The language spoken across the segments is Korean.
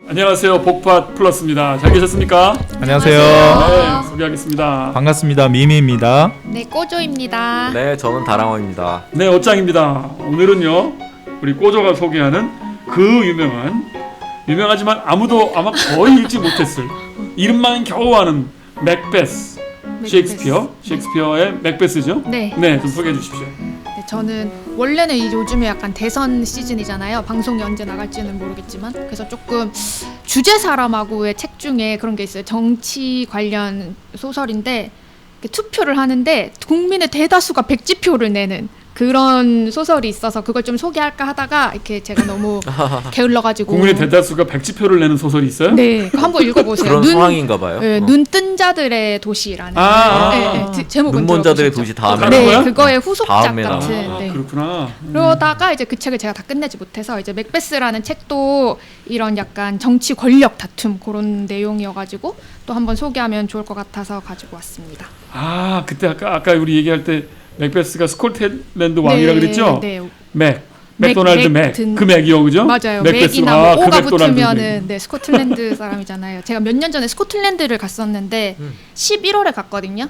안녕하세요. 복팟 플러스입니다. 잘 계셨습니까? 안녕하세요. 네, 소개하겠습니다. 반갑습니다. 미미입니다. 네, 꼬조입니다. 네, 저는 다랑어입니다. 네, 옷장입니다. 오늘은요, 우리 꼬조가 소개하는 그 유명하지만 아무도 아마 거의 읽지 못했을 이름만 겨우 아는 맥베스. 셰익스피어의 맥베스죠? 네. 네, 좀 소개해 주십시오. 네, 저는 원래는 요즘에 약간 대선 시즌이잖아요. 방송이 언제 나갈지는 모르겠지만 그래서 조금 주제 사람하고의 책 중에 그런 게 있어요. 정치 관련 소설인데 투표를 하는데 국민의 대다수가 백지표를 내는 그런 소설이 있어서 그걸 좀 소개할까 하다가 이렇게 제가 너무 게을러가지고 국민의 대다수가 백지표를 내는 소설이 있어요? 네, 한번 읽어보세요. 그런 상황인가 봐요. 네, 눈뜬 자들의 도시라는 제목은 눈먼 자들의 들어보셨죠? 도시 다음에 네, 거야? 그거의 후속작 다음에 같은. 아, 그렇구나. 그러다가 이제 그 책을 제가 다 끝내지 못해서 이제 맥베스라는 책도 이런 약간 정치 권력 다툼 그런 내용이어가지고 또 한번 소개하면 좋을 것 같아서 가지고 왔습니다. 아, 그때 아까 우리 얘기할 때 맥베스가 스코틀랜드 왕이라 그랬죠? 네, 맥도날드 맥. 그 맥이요, 그죠? 맞아요. 맥이나 뭐 오가 붙으면은 네, 스코틀랜드 사람이잖아요. 제가 몇 년 전에 스코틀랜드를 갔었는데 11월에 갔거든요.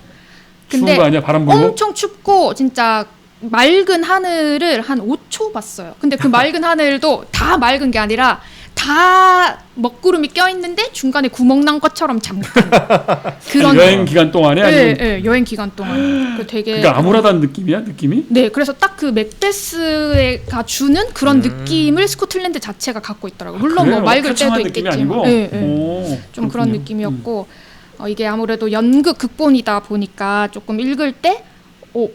근데 추운 거 아니야? 바람 불고? 엄청 춥고 진짜 맑은 하늘을 한 5초 봤어요. 근데 그 맑은 하늘도 다 맑은 게 아니라 다 먹구름이 껴있는데 중간에 구멍 난 것처럼 잠깐 그런 여행 기간 동안에? 아니면 네, 여행 기간 동안 되게 그러니까 암울하다는 느낌이야? 느낌이? 네, 그래서 딱 그 맥베스가 주는 그런 느낌을 스코틀랜드 자체가 갖고 있더라고요. 물론 뭐 맑을 때도 있겠지만 좀 그런 느낌이었고 이게 아무래도 연극 극본이다 보니까 조금 읽을 때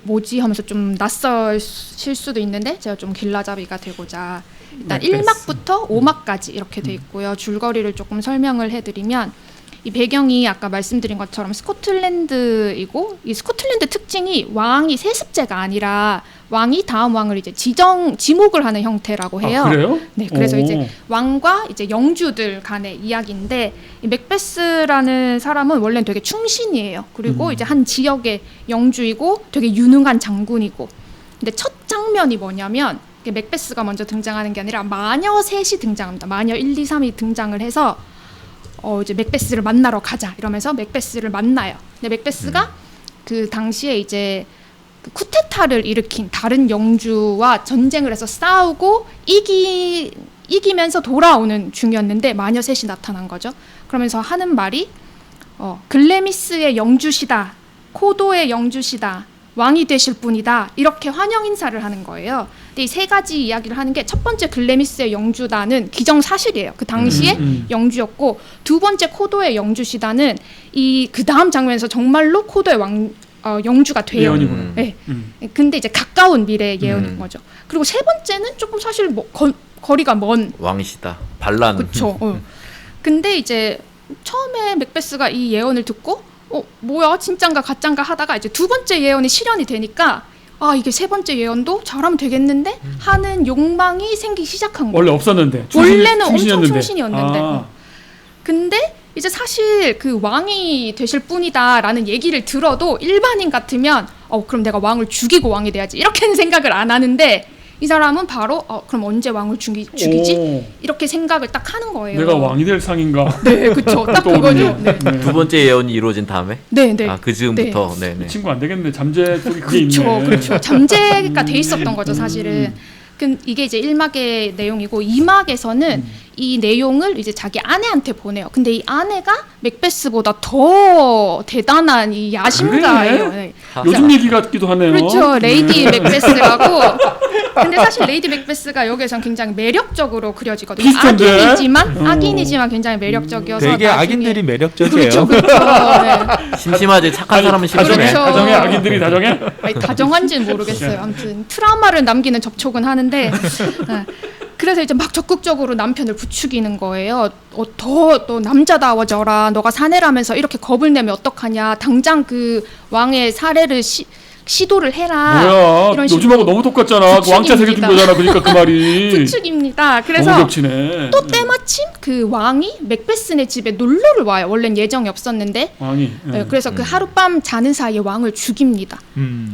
뭐지 하면서 좀 낯설실 수도 있는데 제가 좀 길라잡이가 되고자 일단 맥베스. 1막부터 5막까지 이렇게 돼 있고요. 줄거리를 조금 설명을 해드리면 이 배경이 아까 말씀드린 것처럼 스코틀랜드이고 이 스코틀랜드 특징이 왕이 세습제가 아니라 왕이 다음 왕을 이제 지목을 하는 형태라고 해요. 아, 그래요? 네, 그래서 이제 왕과 이제 영주들 간의 이야기인데 이 맥베스라는 사람은 원래는 되게 충신이에요. 그리고 이제 한 지역의 영주이고 되게 유능한 장군이고. 근데 첫 장면이 뭐냐면 맥베스가 먼저 등장하는 게 아니라 마녀 셋이 등장합니다. 마녀 1, 2, 3이 등장을 해서 이제 맥베스를 만나러 가자 이러면서 맥베스를 만나요. 근데 맥베스가 그 당시에 이제 그 쿠데타를 일으킨 다른 영주와 전쟁을 해서 싸우고 이기면서 돌아오는 중이었는데 마녀 셋이 나타난 거죠. 그러면서 하는 말이 글래미스의 영주시다, 코도의 영주시다, 왕이 되실 분이다 이렇게 환영 인사를 하는 거예요. 근데 이 세 가지 이야기를 하는 게 첫 번째 글래미스의 영주다는 기정사실이에요. 그 당시에 영주였고 두 번째 코도의 영주시다는 그 다음 장면에서 정말로 코도의 영주가 돼요. 네. 근데 이제 가까운 미래의 예언인 거죠. 그리고 세 번째는 조금 사실 거리가 먼 왕이시다. 반란. 그렇죠. 근데 이제 처음에 맥베스가 이 예언을 듣고 뭐야 진짠가 가짠가 하다가 이제 두 번째 예언이 실현이 되니까 이게 세 번째 예언도 잘하면 되겠는데 하는 욕망이 생기기 시작한 거예요. 원래 없었는데. 원래는 엄청 충신이었는데. 근데 이제 사실 그 왕이 되실 분이다라는 얘기를 들어도 일반인 같으면 그럼 내가 왕을 죽이고 왕이 돼야지 이렇게는 생각을 안 하는데 이 사람은 바로 그럼 언제 왕을 죽이지? 이렇게 생각을 딱 하는 거예요. 내가 왕이 될 상인가? 네, 그렇죠. 딱 그거죠. 네. 두 번째 예언이 이루어진 다음에? 네. 그 즈음부터. 네. 이 친구 안 되겠네. 잠재 쪽이 그게 있네. 그렇죠. 잠재가 돼 있었던 거죠, 사실은. 이게 이제 1막의 내용이고 2막에서는 이 내용을 이제 자기 아내한테 보내요. 근데 이 아내가 맥베스보다 더 대단한 이 야심가예요. 그래? 네. 요즘 얘기 같기도 하네요. 그렇죠. 레이디 맥베스라고. 근데 사실 레이디 맥베스가 여기에선 굉장히 매력적으로 그려지거든요. 비슷한데? 악인이지만 굉장히 매력적이어서 되게 나중에 악인들이 매력적이에요. 그렇죠. 네. 심심하지 착한 사람은 심심해. 그렇죠. 다정해? 악인들이 다정해? 아니, 다정한지는 모르겠어요. 아무튼 트라우마를 남기는 접촉은 하는데 그래서 이제 막 적극적으로 남편을 부추기는 거예요. 더 남자다워져라. 너가 사내라면서 이렇게 겁을 내면 어떡하냐. 당장 그 왕의 살해를 시도를 해라. 뭐야? 이런 요즘하고 너무 똑같잖아. 그 왕자 새겨준 거잖아. 그러니까 그 말이. 부축입니다. 그래서 너무 겹치네. 또 때마침 그 왕이 맥베스네 집에 놀러를 와요. 원래는 예정이 없었는데. 왕이. 네, 그래서 그 하룻밤 자는 사이에 왕을 죽입니다.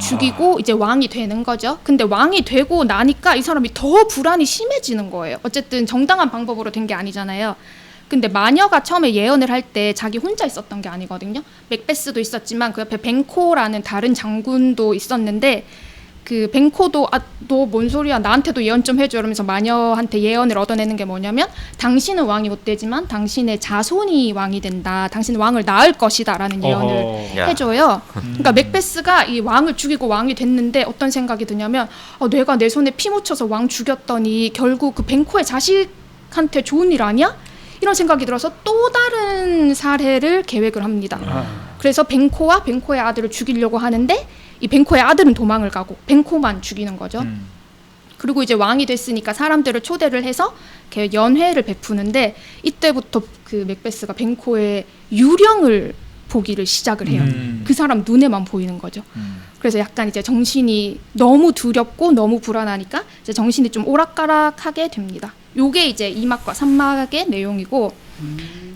죽이고 이제 왕이 되는 거죠. 근데 왕이 되고 나니까 이 사람이 더 불안이 심해지는 거예요. 어쨌든 정당한 방법으로 된 게 아니잖아요. 근데 마녀가 처음에 예언을 할 때 자기 혼자 있었던 게 아니거든요. 맥베스도 있었지만 그 옆에 뱅코라는 다른 장군도 있었는데 그 뱅코도 너 뭔 소리야 나한테도 예언 좀 해줘 이러면서 마녀한테 예언을 얻어내는 게 뭐냐면 당신은 왕이 못 되지만 당신의 자손이 왕이 된다. 당신은 왕을 낳을 것이다 라는 예언을 어허. 야. 해줘요. 그러니까 맥베스가 이 왕을 죽이고 왕이 됐는데 어떤 생각이 드냐면 내가 내 손에 피 묻혀서 왕 죽였더니 결국 그 뱅코의 자식한테 좋은 일 아니야? 이런 생각이 들어서 또 다른 살해를 계획을 합니다. 그래서 뱅코와 뱅코의 아들을 죽이려고 하는데 이 뱅코의 아들은 도망을 가고 뱅코만 죽이는 거죠. 그리고 이제 왕이 됐으니까 사람들을 초대를 해서 이렇게 연회를 베푸는데 이때부터 그 맥베스가 뱅코의 유령을 보기를 시작을 해요. 그 사람 눈에만 보이는 거죠. 그래서 약간 이제 정신이 너무 두렵고 너무 불안하니까 이제 정신이 좀 오락가락하게 됩니다. 요게 이제 2막과 3막의 내용이고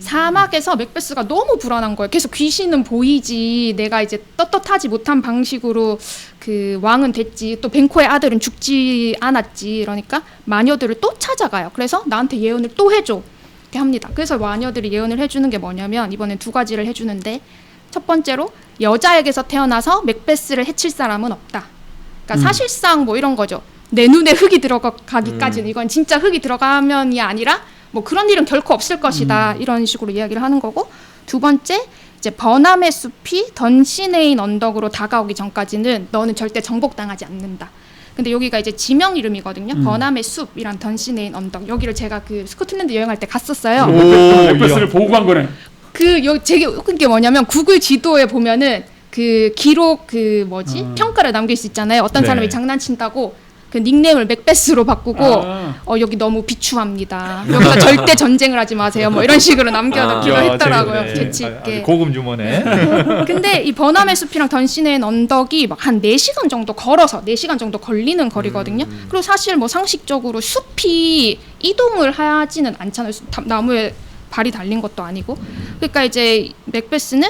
4막에서 맥베스가 너무 불안한 거예요. 계속 귀신은 보이지 내가 이제 떳떳하지 못한 방식으로 그 왕은 됐지 또 뱅코의 아들은 죽지 않았지 이러니까 마녀들을 또 찾아가요. 그래서 나한테 예언을 또 해줘 이렇게 합니다. 그래서 마녀들이 예언을 해주는 게 뭐냐면 이번엔 2가지를 해주는데 첫 번째로 여자에게서 태어나서 맥베스를 해칠 사람은 없다. 그러니까 사실상 뭐 이런 거죠. 내 눈에 흙이 들어가기까지는 이건 진짜 흙이 들어가면이 아니라 뭐 그런 일은 결코 없을 것이다 이런 식으로 이야기를 하는 거고 두 번째 이제 버남의 숲이 던시네인 언덕으로 다가오기 전까지는 너는 절대 정복당하지 않는다. 근데 여기가 이제 지명 이름이거든요. 버남의 숲이란 던시네인 언덕 여기를 제가 그 스코틀랜드 여행할 때 갔었어요. 맥베스를 보고 간 거네. 되게 웃긴 게 뭐냐면 구글 지도에 보면은 그 기록 그 뭐지 평가를 남길 수 있잖아요. 어떤 네. 사람이 장난친다고 그 닉네임을 맥베스로 바꾸고 여기 너무 비추합니다. 여기가 절대 전쟁을 하지 마세요. 뭐 이런 식으로 남겨놓기도 했더라고요. 재치 있게. 고급 유머네. 근데 이 버남의 숲이랑 던시네인 언덕이 막 한 4시간 정도 걸어서 4시간 정도 걸리는 거리거든요. 그리고 사실 뭐 상식적으로 숲이 이동을 하지는 않잖아요. 나무에 발이 달린 것도 아니고. 그러니까 이제 맥베스는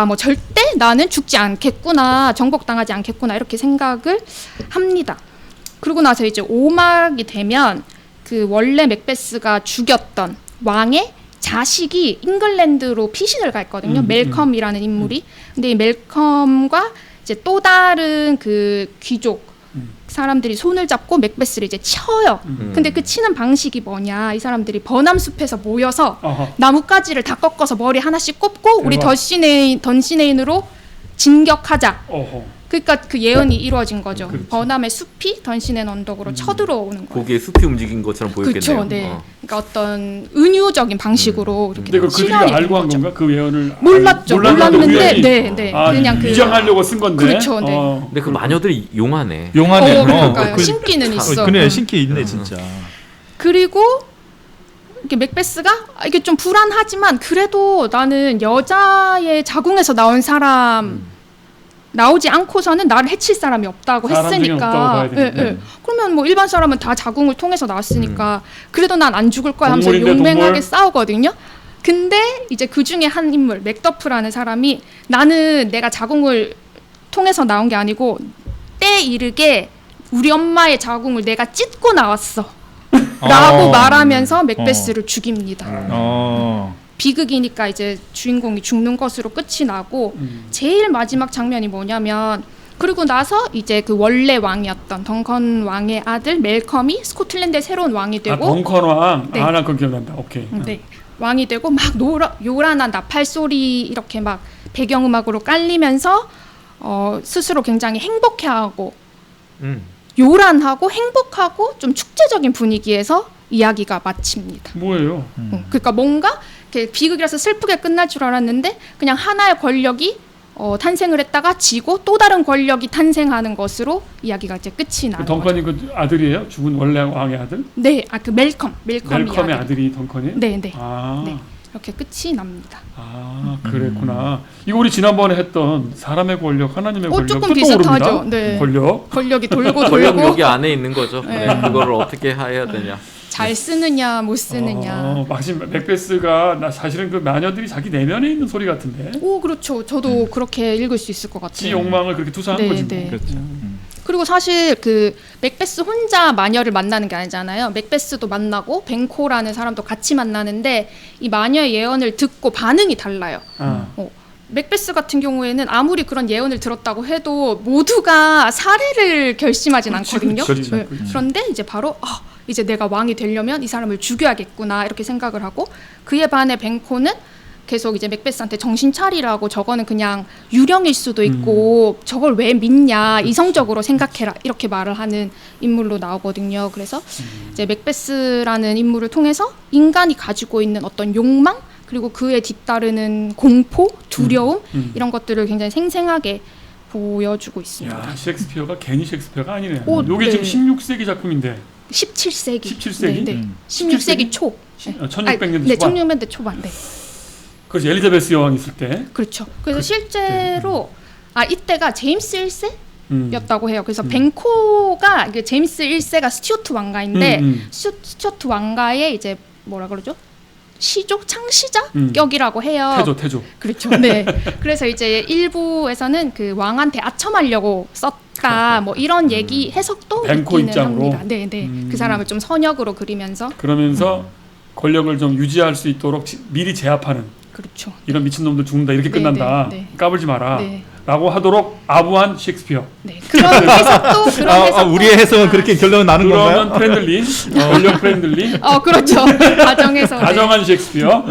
뭐 절대 나는 죽지 않겠구나, 정복당하지 않겠구나 이렇게 생각을 합니다. 그러고 나서 이제 5막이 되면 그 원래 맥베스가 죽였던 왕의 자식이 잉글랜드로 피신을 가 있거든요. 멜컴이라는 인물이. 근데 이 멜컴과 이제 또 다른 그 귀족 사람들이 손을 잡고 맥베스를 이제 쳐요. 근데 그 치는 방식이 뭐냐? 이 사람들이 버남 숲에서 모여서 나뭇가지를 다 꺾어서 머리 하나씩 꼽고 우리 던시네인으로 진격하자. 그러니까 그 예언이 이루어진 거죠. 그렇죠. 버남의 숲이 던시네인 언덕으로 쳐들어오는 거예요. 거기에 숲이 움직인 것처럼 보였겠네요. 그렇죠. 네. 그러니까 어떤 은유적인 방식으로 근데 이렇게 그걸 그들이 실현이 된 알고 한 거죠. 건가? 그 예언을 몰랐는데 우연히? 네. 그냥 위장하려고 쓴 건데. 그렇죠. 네. 근데 그 마녀들이 용하네. 용하네. 그러니까요. 신기는 있어. 그래 신기 있네 진짜. 그리고 이게 맥베스가 이게 좀 불안하지만 그래도 나는 여자의 자궁에서 나온 사람 나오지 않고서는 나를 해칠 사람이 없다고 사람 중에 없다고 했으니까. 봐야 되겠네. 그러면 뭐 일반 사람은 다 자궁을 통해서 나왔으니까 그래도 난 안 죽을 거야 하면서 동물인데, 용맹하게 동물. 싸우거든요. 근데 이제 그 중에 한 인물 맥더프라는 사람이 나는 내가 자궁을 통해서 나온 게 아니고 때 이르게 우리 엄마의 자궁을 내가 찢고 나왔어 라고 말하면서 맥베스를 죽입니다. 비극이니까 이제 주인공이 죽는 것으로 끝이 나고 제일 마지막 장면이 뭐냐면 그리고 나서 이제 그 원래 왕이었던 덩컨 왕의 아들 멜컴이 스코틀랜드의 새로운 왕이 되고 덩컨 왕. 네. 나 그거 기억난다. 오케이. 네, 왕이 되고 막 요란한 나팔 소리 이렇게 막 배경음악으로 깔리면서 스스로 굉장히 행복해하고 요란하고 행복하고 좀 축제적인 분위기에서 이야기가 마칩니다. 뭐예요? 그러니까 뭔가 이렇게 비극이라서 슬프게 끝날 줄 알았는데 그냥 하나의 권력이 탄생을 했다가 지고 또 다른 권력이 탄생하는 것으로 이야기가 이제 끝이 나는 거죠. 덩컨이 그 아들이에요? 죽은 원래 왕의 아들? 네, 그 멜컴의 멜컴의 아들이 덩컨이? 네. 아. 네. 이렇게 끝이 납니다. 아, 그랬구나. 이거 우리 지난번에 했던 사람의 권력, 하나님의 권력 조금 또 비슷하죠. 떠오릅니다. 네. 권력이 돌고 권력 돌고 여기 안에 있는 거죠. 네. 네. 그거를 어떻게 해야 되냐. 잘 쓰느냐 못 쓰느냐. 마침 맥베스가 나 사실은 그 마녀들이 자기 내면에 있는 소리 같은데. 오, 그렇죠. 저도 그렇게 읽을 수 있을 것 지 같아요. 욕망을 그렇게 투사한 네, 거지. 네. 뭐. 그렇죠. 그리고 그리고 사실 그 맥베스 혼자 마녀를 만나는 게 아니잖아요. 맥베스도 만나고 뱅코라는 사람도 같이 만나는데 이 마녀의 예언을 듣고 반응이 달라요. 맥베스 같은 경우에는 아무리 그런 예언을 들었다고 해도 모두가 살해를 결심하진 않거든요. 네. 그런데 이제 바로 이제 내가 왕이 되려면 이 사람을 죽여야겠구나 이렇게 생각을 하고, 그에 반해 뱅코는 계속 이제 맥베스한테 정신 차리라고, 저거는 그냥 유령일 수도 있고 저걸 왜 믿냐, 이성적으로 생각해라 이렇게 말을 하는 인물로 나오거든요. 그래서 이제 맥베스라는 인물을 통해서 인간이 가지고 있는 어떤 욕망, 그리고 그에 뒤따르는 공포, 두려움 이런 것들을 굉장히 생생하게 보여주고 있습니다. 야, 셰익스피어가 괜히 셰익스피어가 아니네. 오, 요게 네. 지금 16세기 작품인데. 17세기. 17세기? 네, 네. 16세기 초. 1600년대 네, 초반. 1600년대 초반. 네. 그래서 엘리자베스 여왕 있을 때. 그렇죠. 그래서 실제로 이때가 제임스 1세였다고 해요. 그래서 뱅코가 제임스 1세가 스튜어트 왕가인데 스튜어트 왕가의 이제 뭐라 그러죠? 시조 창시자 격이라고 해요. 태조. 그렇죠. 네. 그래서 이제 일부에서는 그 왕한테 아첨하려고 썼다. 뭐 이런 얘기 해석도 뱅코 있기는 입장으로. 합니다. 네, 네. 그 사람을 좀 선역으로 그리면서 그러면서 권력을 좀 유지할 수 있도록 미리 제압하는. 그렇죠. 이런 미친놈들 죽는다 이렇게 네, 끝난다. 네, 네. 까불지 마라. 네. 라고 하도록 아부한 셰익스피어. 네. 그런 해석도 그런 해석도 우리의 해석은 그렇게 결론은 나는 그러면 건가요? 프렌들리, 권력 프렌들리, 그렇죠. 가정에서 다정한 셰익스피어.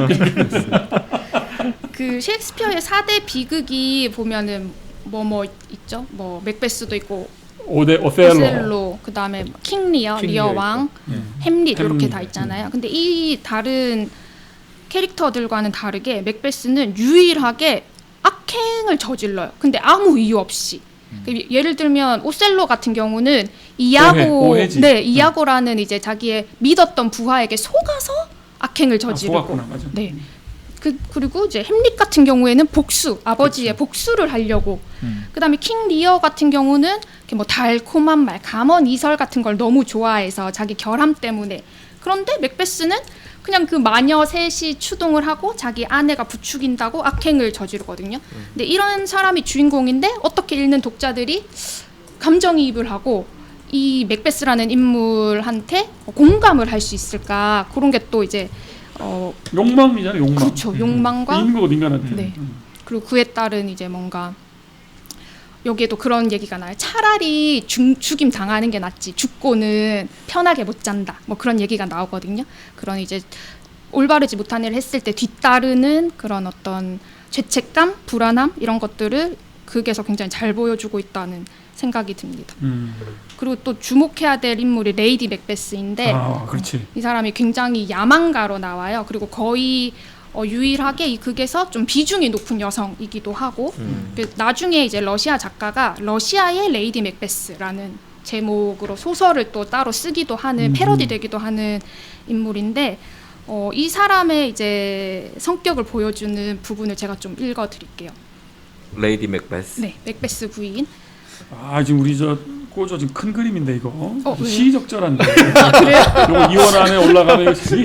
그 셰익스피어의 4대 비극이 보면은 뭐 있죠? 뭐 맥베스도 있고 오셀로, 그다음에 킹 리어 왕, 햄릿 이렇게 다 있잖아요. 근데 이 다른 캐릭터들과는 다르게 맥베스는 유일하게 악행을 저질러요. 근데 아무 이유 없이. 예를 들면 오셀로 같은 경우는 오해지. 네, 이아고라는 이제 자기의 믿었던 부하에게 속아서 악행을 저지르고. 속았구나, 맞아. 네. 그리고 이제 햄릿 같은 경우에는 아버지의 복수를 하려고. 그다음에 킹 리어 같은 경우는 이렇게 뭐 달콤한 말, 감언 이설 같은 걸 너무 좋아해서 자기 결함 때문에. 그런데 맥베스는 그냥 그 마녀 셋이 추동을 하고 자기 아내가 부추긴다고 악행을 저지르거든요. 근데 이런 사람이 주인공인데 어떻게 읽는 독자들이 감정이입을 하고 이 맥베스라는 인물한테 공감을 할 수 있을까? 그런 게 또 이제 욕망이잖아요, 욕망. 그렇죠. 욕망과 인간 인간한테. 네. 그리고 그에 따른 이제 뭔가 여기에도 그런 얘기가 나요. 차라리 죽임 당하는 게 낫지. 죽고는 편하게 못 잔다. 뭐 그런 얘기가 나오거든요. 그런 이제 올바르지 못한 일을 했을 때 뒤따르는 그런 어떤 죄책감, 불안함 이런 것들을 극에서 굉장히 잘 보여주고 있다는 생각이 듭니다. 그리고 또 주목해야 될 인물이 레이디 맥베스인데 그렇지. 이 사람이 굉장히 야망가로 나와요. 그리고 거의 유일하게 이 극에서 좀 비중이 높은 여성이기도 하고 나중에 이제 러시아 작가가 러시아의 레이디 맥베스라는 제목으로 소설을 또 따로 쓰기도 하는 패러디되기도 하는 인물인데 이 사람의 이제 성격을 보여주는 부분을 제가 좀 읽어드릴게요. 레이디 맥베스. 네, 맥베스 부인. 지금 우리 꼬저 지금 큰 그림인데 이거 시적절한데. 그래요? 이거 2월 안에 올라가면 이거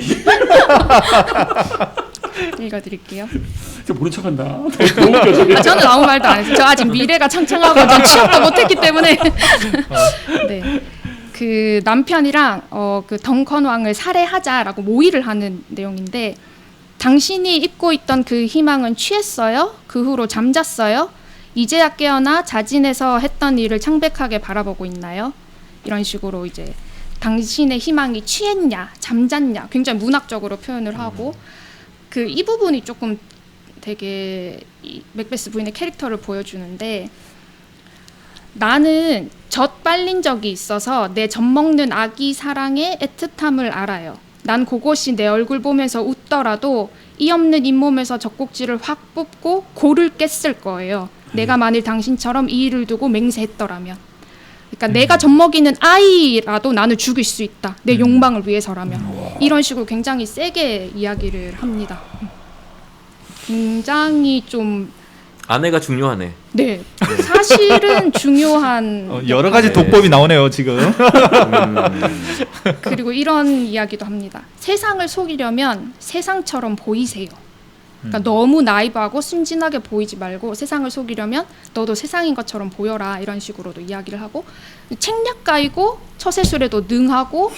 읽어드릴게요. 진짜 모른 척한다. 너무 웃겨. 저는 아무 말도 안 했어요. 저 아직 미래가 창창하고 저 취업도 못했기 때문에. 네, 그 남편이랑 그 덩컨 왕을 살해하자라고 모의를 하는 내용인데, 당신이 입고 있던 그 희망은 취했어요. 그 후로 잠잤어요. 이제야 깨어나 자진해서 했던 일을 창백하게 바라보고 있나요? 이런 식으로 이제 당신의 희망이 취했냐, 잠잤냐, 굉장히 문학적으로 표현을 하고. 이 부분이 조금 되게 이 맥베스 부인의 캐릭터를 보여주는데, 나는 젖 빨린 적이 있어서 내 젖 먹는 아기 사랑의 애틋함을 알아요. 난 그것이 내 얼굴 보면서 웃더라도 이 없는 잇몸에서 젖꼭지를 확 뽑고 골을 깼을 거예요. 내가 만일 당신처럼 이 일을 두고 맹세했더라면. 그러니까 내가 젖 먹이는 아이라도 나는 죽일 수 있다. 내 욕망을 위해서라면. 이런 식으로 굉장히 세게 이야기를 합니다. 굉장히 좀 아내가 중요하네. 네, 사실은 중요한 여러 가지 독법이 나오네요 지금. 그리고 이런 이야기도 합니다. 세상을 속이려면 세상처럼 보이세요. 그러니까 너무 나이브하고 순진하게 보이지 말고 세상을 속이려면 너도 세상인 것처럼 보여라 이런 식으로도 이야기를 하고 책략가이고 처세술에도 능하고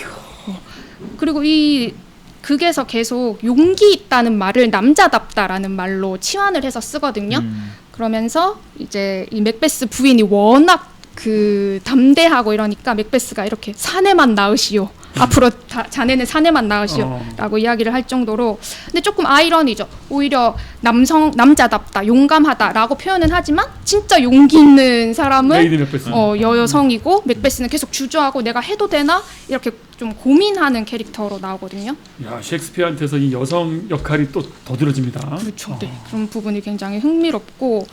그리고 이 극에서 계속 용기 있다는 말을 남자답다라는 말로 치환을 해서 쓰거든요. 그러면서 이제 이 맥베스 부인이 워낙 그 담대하고 이러니까 맥베스가 이렇게 사내만 낳으시오. 앞으로 자네는 사내만 낳으시오라고 이야기를 할 정도로 근데 조금 아이러니죠. 오히려 남자답다, 용감하다라고 표현은 하지만 진짜 용기 있는 사람은 레이디 맥베스. 여성이고 맥베스는 계속 주저하고 내가 해도 되나 이렇게 좀 고민하는 캐릭터로 나오거든요. 야, 셰익스피어한테서 이 여성 역할이 또 더들어집니다. 그렇죠. 네. 그런 부분이 굉장히 흥미롭고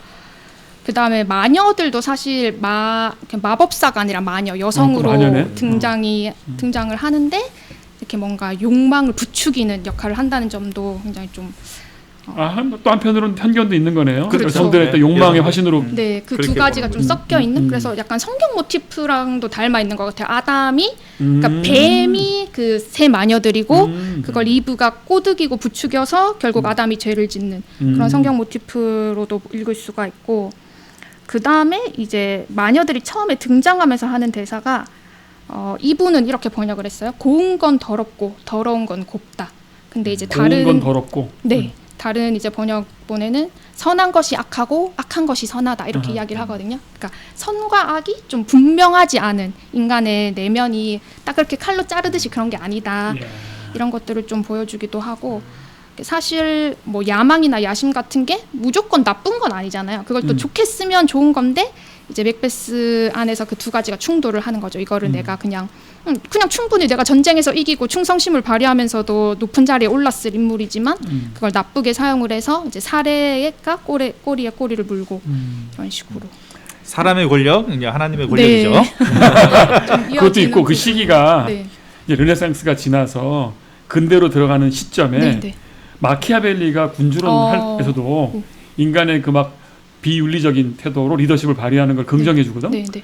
그 다음에 마녀들도 사실 마법사가 아니라 마녀 여성으로 마녀네? 등장을 하는데 이렇게 뭔가 욕망을 부추기는 역할을 한다는 점도 굉장히 좀 또 한편으로는 편견도 있는 거네요. 그렇죠. 여성들의 또 욕망의 화신으로. 네, 그 두 그렇게 가지가 좀 섞여 있는 그래서 약간 성경 모티프랑도 닮아 있는 것 같아요. 아담이 그러니까 뱀이 그 새 마녀들이고 그걸 이브가 꼬드기고 부추겨서 결국 아담이 죄를 짓는 그런 성경 모티프로도 읽을 수가 있고 그 다음에 이제 마녀들이 처음에 등장하면서 하는 대사가 이분은 이렇게 번역을 했어요. 고운 건 더럽고 더러운 건 곱다. 근데 이제 다른 고운 건 더럽고. 네. 다른 이제 번역본에는 선한 것이 악하고 악한 것이 선하다 이렇게 이야기를 하거든요. 그러니까 선과 악이 좀 분명하지 않은 인간의 내면이 딱 그렇게 칼로 자르듯이 그런 게 아니다. 이런 것들을 좀 보여주기도 하고 사실 뭐 야망이나 야심 같은 게 무조건 나쁜 건 아니잖아요. 그걸 또 좋게 쓰면 좋은 건데 이제 맥베스 안에서 그 두 가지가 충돌을 하는 거죠. 이거를 내가 그냥 충분히 내가 전쟁에서 이기고 충성심을 발휘하면서도 높은 자리에 올랐을 인물이지만 그걸 나쁘게 사용을 해서 이제 사례가 꼬리에 꼬리를 물고 이런 식으로 사람의 권력, 이제 하나님의 네. 권력이죠. 그것도 있고 그 시기가 네. 이제 르네상스가 지나서 근대로 들어가는 시점에 네, 네. 마키아벨리가 군주론에서도 인간의 그 막 비윤리적인 태도로 리더십을 발휘하는 걸 긍정해 주거든. 네, 네.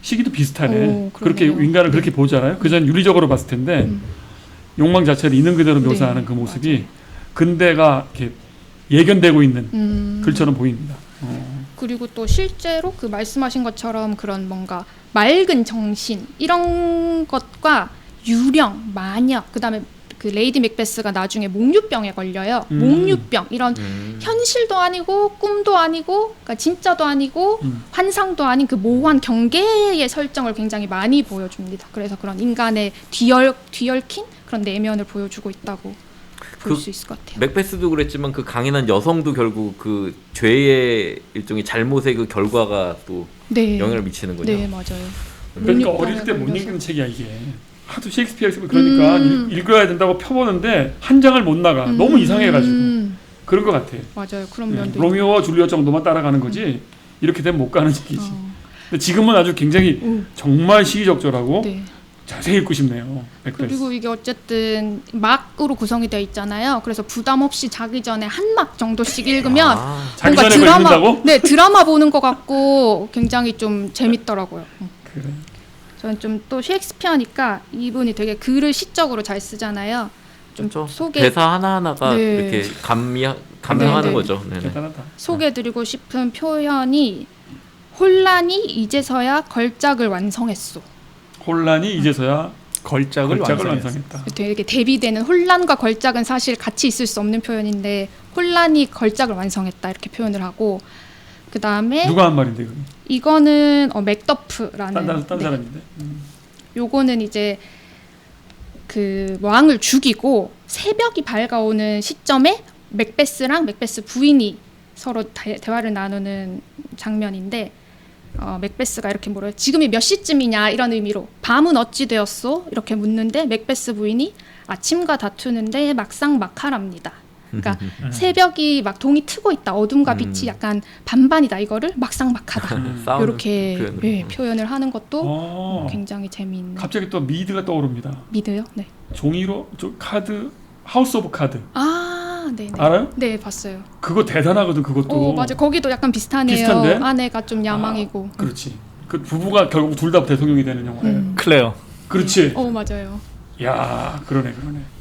시기도 비슷하네. 그러네요. 그렇게 인간을 그렇게 보잖아요. 그전 윤리적으로 봤을 텐데 욕망 자체를 있는 그대로 묘사하는 네, 그 모습이 맞아요. 근대가 이렇게 예견되고 있는 글처럼 보입니다. 그리고 또 실제로 그 말씀하신 것처럼 그런 뭔가 맑은 정신 이런 것과 유령, 마녀, 그다음에 그 레이디 맥베스가 나중에 목류병에 걸려요. 목류병 이런 현실도 아니고 꿈도 아니고 그러니까 진짜도 아니고 환상도 아닌 그 모호한 경계의 설정을 굉장히 많이 보여줍니다. 그래서 그런 인간의 뒤얽힌 그런 내면을 보여주고 있다고 볼 수 있을 것 같아요. 맥베스도 그랬지만 그 강인한 여성도 결국 그 죄의 일종의 잘못의 그 결과가 또 네. 영향을 미치는군요. 네, 맞아요. 그러니까 어릴 때 못 읽는 책이야 이게. 하도 셰익스피어 있으면 그러니까 읽어야 된다고 펴보는데 한 장을 못 나가. 너무 이상해가지고 그런 것 같아. 맞아요. 그런 면도 로미오와 줄리엣 정도만 따라가는 거지 이렇게 되면 못 가는 얘기지. 근데 지금은 아주 굉장히 정말 시기적절하고 네. 자세히 읽고 싶네요. 맥베스. 그리고 이게 어쨌든 막으로 구성이 되어 있잖아요. 그래서 부담 없이 자기 전에 한 막 정도씩 읽으면 자기 뭔가 전에 읽는다고? 네, 드라마 보는 것 같고 굉장히 좀 재밌더라고요. 그래. 저는 좀 또 셰익스피어니까 이분이 되게 글을 시적으로 잘 쓰잖아요. 좀 그렇죠. 소개 대사 하나하나가 네. 이렇게 감명하는 네. 거죠. 네네. 대단하다. 소개드리고 싶은 표현이 혼란이 이제서야 걸작을 완성했소. 혼란이 이제서야 걸작을 완성했다. 되게 대비되는 혼란과 걸작은 사실 같이 있을 수 없는 표현인데 혼란이 걸작을 완성했다 이렇게 표현을 하고 그 다음에 누가 한 말인데 그건? 이거는 맥더프라는 딴 네. 사람인데. 요거는 이제 그 왕을 죽이고 새벽이 밝아오는 시점에 맥베스랑 맥베스 부인이 서로 대화를 나누는 장면인데 맥베스가 이렇게 물어요. 지금이 몇 시쯤이냐 이런 의미로 밤은 어찌 되었소? 이렇게 묻는데 맥베스 부인이 아침과 다투는데 막상 막하랍니다. 그러니까 새벽이 막 동이 트고 있다. 어둠과 빛이 약간 반반이다. 이거를 막상막하다. 이렇게 표현을 하는 것도 굉장히 재미있는. 갑자기 또 미드가 떠오릅니다. 미드요? 네. 종이로 카드 하우스 오브 카드. 아, 네. 알아요? 네, 봤어요. 그거 대단하거든 그것도. 맞아. 거기도 약간 비슷하네요. 비슷한데? 아내가 좀 야망이고. 그렇지. 그 부부가 결국 둘 다 대통령이 되는 영화예요. 클레어. 그렇지. 맞아요. 야, 그러네.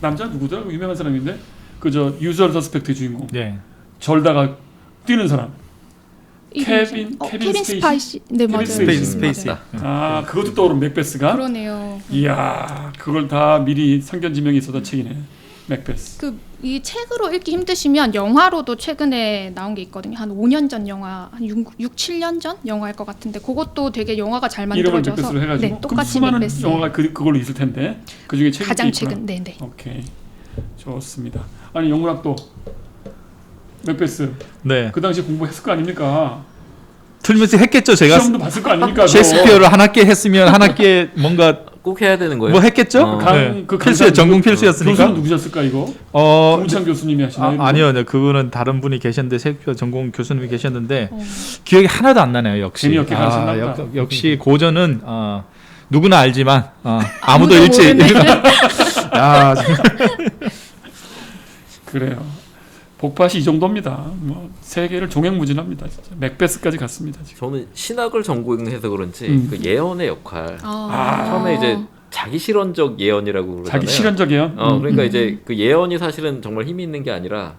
남자 누구더라? 유명한 사람인데. 그저 유즈얼 서스펙트 주인공. 네. 절다가 뛰는 사람. 케빈 케빈 스파이시. 네, 맞아요. 스페이스. 맞아요. 아, 그것도 떠오른 맥베스가. 그러네요. 이야, 그걸 다 미리 성견 지명이 있었던 책이네. 맥베스. 이 책으로 읽기 힘드시면 영화로도 최근에 나온 게 있거든요. 한 5년 전 영화, 한 6, 7년 전 영화일 것 같은데 그것도 되게 영화가 잘 이름을 만들어져서 맥베스로 해가지고. 네, 똑같이 수많은 맥베스. 영화가 그걸로 있을 텐데 그 중에 책이 가장 있구나. 최근. 네. 오케이, 좋습니다. 아니 영문학도 맥베스 네. 그 당시 공부했을 거 아닙니까? 틀림없이 했겠죠. 제가 시험도 봤을 거 아닙니까? 셰익스피어를 한 학기 했으면 한 학기에 뭔가 꼭 해야 되는 거예요. 뭐 했겠죠? 네. 그 필수의 전공 필수였으니까. 교수는 누구셨을까 이거? 어, 공찬 교수님이 하시나요? 아니요, 그거는 다른 분이 계셨는데 셰익스피어 전공 교수님이 계셨는데 기억이 하나도 안 나네요. 역시. 재미없게 가르쳤나 보다. 역시 고전은 누구나 알지만 아무도 아무도 읽지. 모르네. 야, 그래요. 복팟이 이 정도입니다. 뭐 세계를 종횡무진합니다. 진짜. 맥베스까지 갔습니다. 지금. 저는 신학을 전공해서 그런지 그 예언의 역할 아. 처음에 이제 자기 실현적 예언이라고 그러잖아요. 자기 실현적 예언. 그러니까 이제 그 예언이 사실은 정말 힘이 있는 게 아니라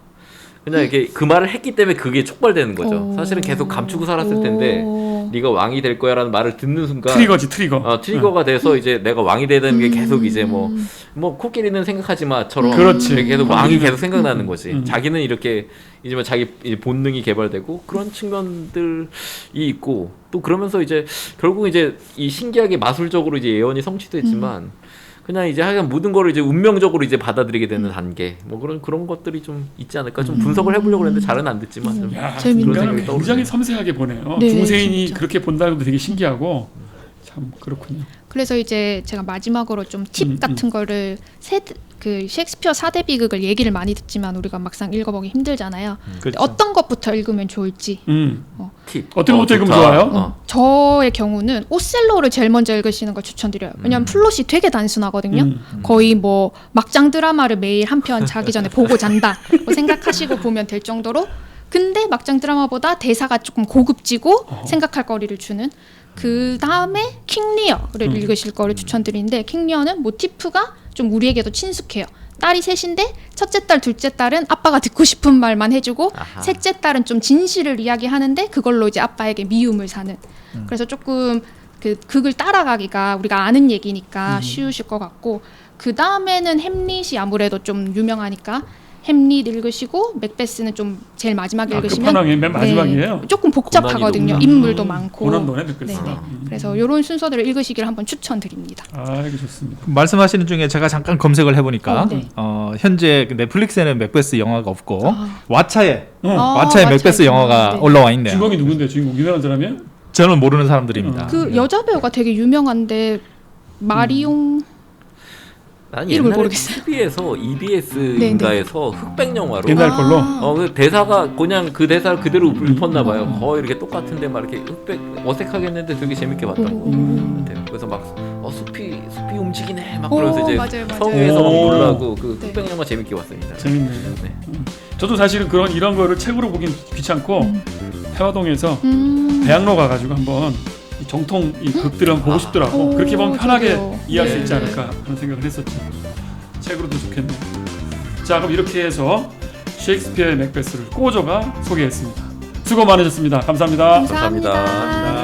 그냥 이렇게 그 말을 했기 때문에 그게 촉발되는 거죠. 사실은 계속 감추고 살았을 텐데 네가 왕이 될 거야라는 말을 듣는 순간 트리거지 트리거. 트리거가 돼서 이제 내가 왕이 되는 게 계속 이제 뭐 코끼리는 생각하지 마처럼 그렇지. 계속 왕이 계속 생각나는 거지. 음. 자기는 이렇게 이제 자기 이제 본능이 개발되고 그런 측면들이 있고 또 그러면서 이제 결국 이제 이 신기하게 마술적으로 이제 예언이 성취됐지만 그냥 이제 하여간 모든 거를 이제 운명적으로 이제 받아들이게 되는 단계 뭐 그런 것들이 좀 있지 않을까 좀 분석을 해보려고 했는데 잘은 안 됐지만 좀 야, 재밌네요. 인간을 그런 생각이 굉장히 떠오르네요. 섬세하게 보네요. 네, 중세인이 진짜. 그렇게 본다는 것도 되게 신기하고 참 그렇군요. 그래서 이제 제가 마지막으로 좀 팁 같은 거를 그 셰익스피어 4대 비극을 얘기를 많이 듣지만 우리가 막상 읽어보기 힘들잖아요. 그렇죠. 어떤 것부터 읽으면 좋을지. 팁. 어떤 것부터 읽으면 좋다. 좋아요? 저의 경우는 오셀로를 제일 먼저 읽으시는 걸 추천드려요. 왜냐하면 플롯이 되게 단순하거든요. 거의 뭐 막장 드라마를 매일 한 편 자기 전에 보고 잔다 뭐 생각하시고 보면 될 정도로. 근데 막장 드라마보다 대사가 조금 고급지고 생각할 거리를 주는. 그 다음에 킹리어를 읽으실 거를 추천드리는데 킹리어는 모티프가 좀 우리에게도 친숙해요. 딸이 셋인데 첫째 딸, 둘째 딸은 아빠가 듣고 싶은 말만 해주고 아하. 셋째 딸은 좀 진실을 이야기하는데 그걸로 이제 아빠에게 미움을 사는. 그래서 조금 그 극을 따라가기가 우리가 아는 얘기니까 쉬우실 것 같고 그 다음에는 햄릿이 아무래도 좀 유명하니까 햄릿 읽으시고 맥베스는 좀 제일 마지막에 아, 읽으시면 끝판왕이 맨 마지막이에요? 조금 복잡하거든요. 고난이도. 인물도 많고. 고난도네 맥베스. 네네. 그래서 이런 순서들을 읽으시기를 한번 추천드립니다. 아, 이거 좋습니다. 말씀하시는 중에 제가 잠깐 검색을 해보니까 네. 현재 넷플릭스에는 맥베스 영화가 없고 왓챠에 아, 왓챠에 맥베스 영화가 네. 올라와 있네요. 주인공이 누군데? 주인공 유명한 사람이에요? 저는 모르는 사람들입니다. 그 여자 배우가 되게 유명한데 마리옹 난 이름을 옛날에 모르겠어요. TV에서 EBS인가에서 흑백 영화로 옛날 걸로? 그 대사가 그냥 그 대사를 그대로 읊었나 봐요. 거의 이렇게 똑같은데 막 이렇게 흑백 어색하게 했는데 되게 재밌게 봤던 것 같아요. 그래서 막 숲이 움직이네 막 그러면서 이제 맞아요, 맞아요. 성유에서 막 오. 놀라고 그 네. 흑백 영화 재밌게 봤습니다. 재밌네요. 네. 저도 사실은 이런 거를 책으로 보긴 귀찮고 태화동에서 음. 대학로 가가지고 한번 이 정통 이 극들을 한번 보고 싶더라고. 오, 그렇게 보면 편하게 저도요. 이해할 수 네. 있지 않을까 하는 생각을 했었죠. 책으로도 좋겠네요. 자, 그럼 이렇게 해서 셰익스피어의 맥베스를 꼬저가 소개했습니다. 수고 많으셨습니다. 감사합니다. 감사합니다. 감사합니다.